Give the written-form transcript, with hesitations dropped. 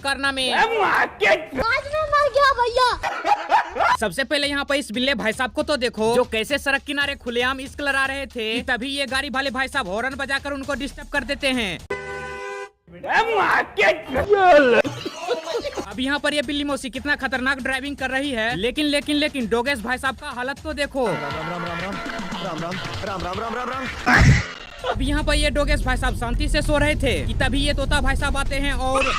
करना में आज मैं मर गया भैया। सबसे पहले यहाँ पर इस बिल्ले भाई साहब को तो देखो, जो कैसे सड़क किनारे खुलेआम इश्क लड़ा रहे थे कि तभी ये गाड़ी वाले भाई साहब हॉर्न बजाकर उनको डिस्टर्ब कर देते हैं। अब यहाँ पर ये बिल्ली मौसी कितना खतरनाक ड्राइविंग कर रही है, लेकिन डोगेश भाई साहब का हालत तो देखो। अब यहाँ पर ये डोगेश भाई साहब शांति से सो रहे थे कि तभी ये तोता भाई साहब आते हैं और